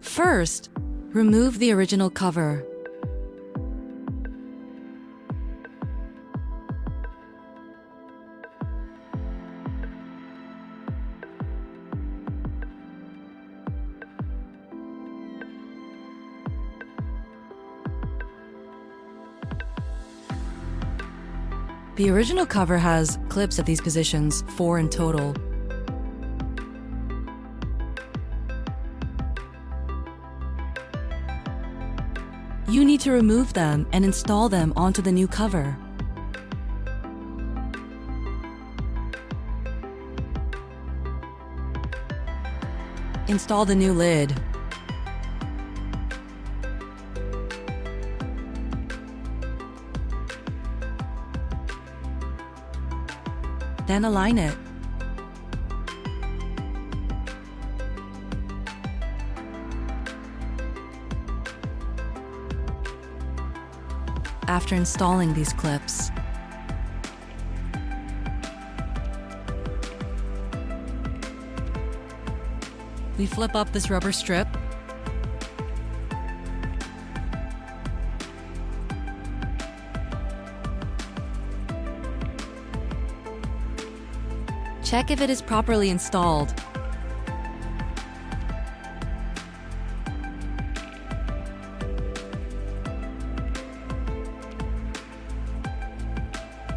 First, remove the original cover. The original cover has clips at these positions, 4 in total. You need to remove them and install them onto the new cover. Install the new lid. Then align it. After installing these clips, we flip up this rubber strip. Check if it is properly installed.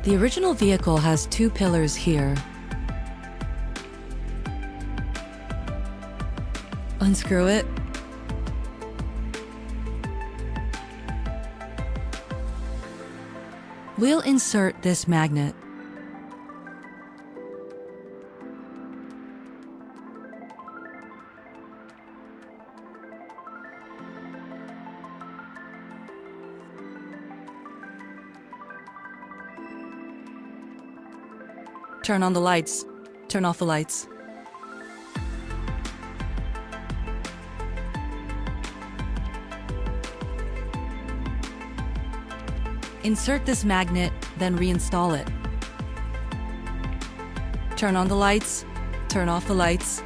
The original vehicle has 2 pillars here. Unscrew it. We'll insert this magnet. Turn on the lights. Turn off the lights. Insert this magnet, then reinstall it. Turn on the lights. Turn off the lights.